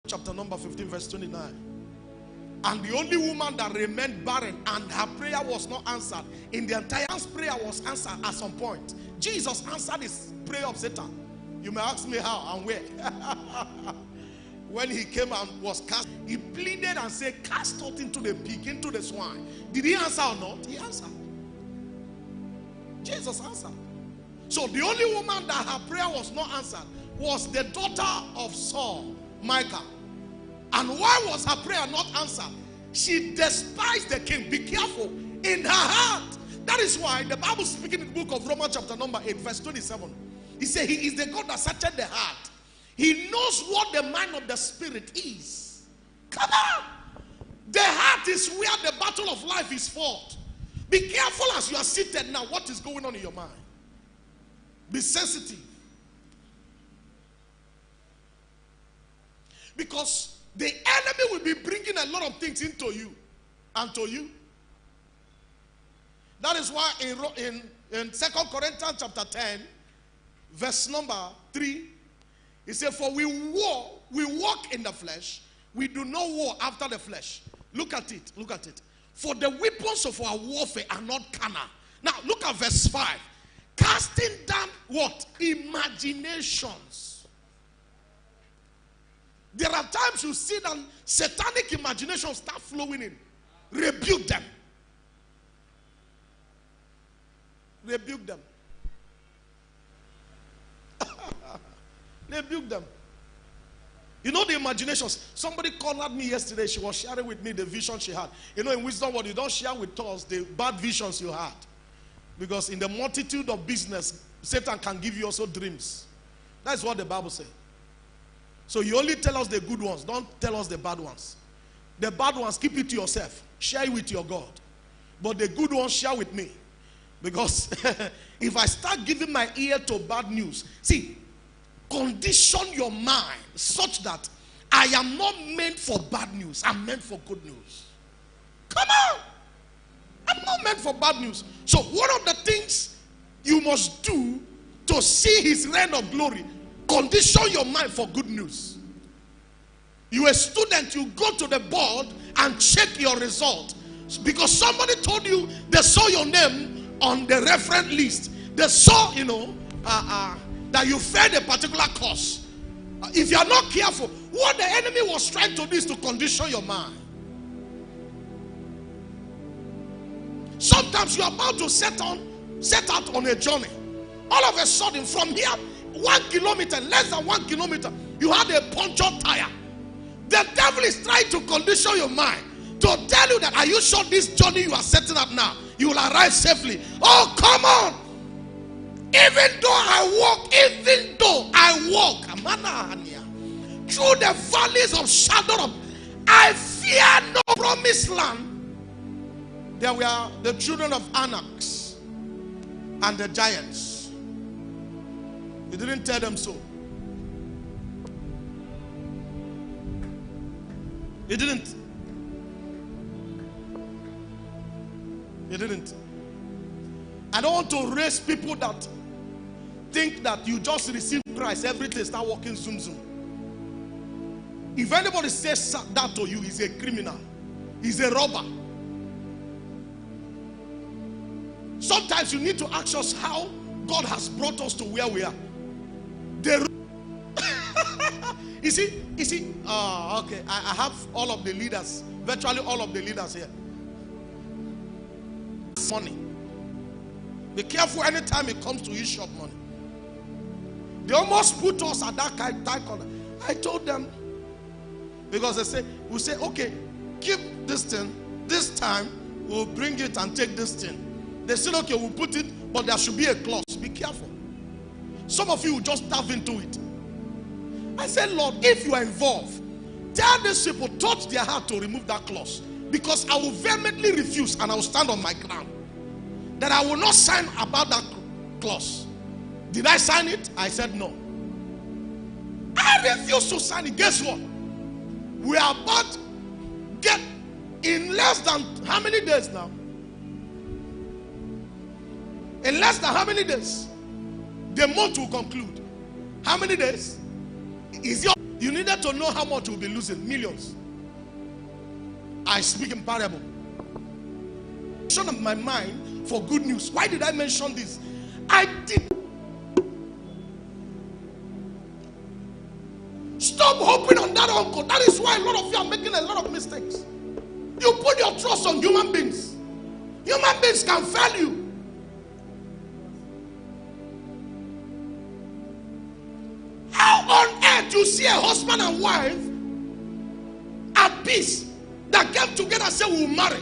chapter number 15, verse 29. And the only woman that remained barren and her prayer was not answered, in the entire prayer was answered at some point. Jesus answered his prayer of Satan. You may ask me how and where. When he came and was cast, he pleaded and said, cast out into the pig, into the swine. Did he answer or not? He answered. Jesus answered. So the only woman that her prayer was not answered was the daughter of Saul, Micah. And why was her prayer not answered? She despised the king. Be careful. In her heart. That is why the Bible speaking in the book of Romans chapter number 8 verse 27. He said he is the God that searcheth the heart. He knows what the mind of the spirit is. Come on. The heart is where the battle of life is fought. Be careful as you are seated now what is going on in your mind. Be sensitive. Because the enemy will be bringing a lot of things into you and to you. That is why in 2 Corinthians chapter 10, verse number 3, he said, for we walk in the flesh, we do not war after the flesh. Look at it, look at it. For the weapons of our warfare are not carnal. Now look at verse 5. Casting down what? Imaginations. There are times you see that satanic imaginations start flowing in. Rebuke them. Rebuke them. Rebuke them. You know the imaginations. Somebody called me yesterday. She was sharing with me the vision she had. You know, in wisdom, what you don't share with us the bad visions you had. Because in the multitude of business, Satan can give you also dreams. That's what the Bible says. So you only tell us the good ones. Don't tell us the bad ones. The bad ones, keep it to yourself. Share it with your God. But the good ones, share with me. Because if I start giving my ear to bad news, see, condition your mind such that I am not meant for bad news. I'm meant for good news. Come on. I'm not meant for bad news. So one of the things you must do to see his reign of glory, condition your mind for good news. You're a student, you go to the board and check your result. Because somebody told you they saw your name on the reference list. They saw, that you failed a particular course. If you are not careful, what the enemy was trying to do is to condition your mind. Sometimes you are about to set out on a journey. All of a sudden, from here, 1 kilometer, less than 1 kilometer, you had a punctured tire. The devil is trying to condition your mind to tell you that, are you sure this journey you are setting up now, you will arrive safely? Oh, come on. Even though I walk through the valleys of shadow of, I fear no promised land. There were the children of Anaks and the giants. He didn't tell them so. He didn't. He didn't. I don't want to raise people that think that you just receive Christ, everything start walking zoom zoom. If anybody says that to you, he's a criminal. He's a robber. Sometimes you need to ask us how God has brought us to where we are. You see, okay, I have all of the leaders, virtually all of the leaders here. Money. Be careful anytime it comes to issue of money. They almost put us at that kind of corner. I told them, because they say, we say, okay, keep this thing. This time, we'll bring it and take this thing. They said, okay, we'll put it, but there should be a clause. Be careful. Some of you will just dive into it. I said, Lord, if you are involved, tell these people, touch their heart to remove that clause. Because I will vehemently refuse and I will stand on my ground. That I will not sign about that clause. Did I sign it? I said no. I refuse to sign it. Guess what? We are about to get in less than how many days now? In less than how many days? The month will conclude. How many days? Is your You needed to know how much you'll be losing. Millions. I speak in parable. Of my mind for good news. Why did I mention this? I did. Stop hoping on that uncle. That is why a lot of you are making a lot of mistakes. You put your trust on human beings. Human beings can fail you. How on earth you see a husband and wife at peace that came together and said we will marry?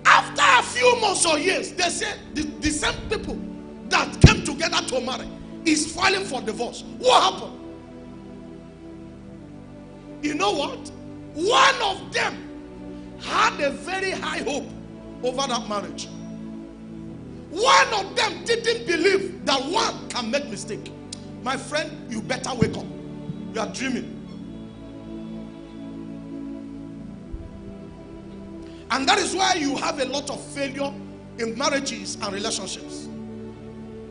After a few months or years, they say the same people that came together to marry is filing for divorce. What happened? You know what? One of them had a very high hope over that marriage. One of them didn't believe that one can make mistake. My friend, you better wake up. You are dreaming. And that is why you have a lot of failure in marriages and relationships.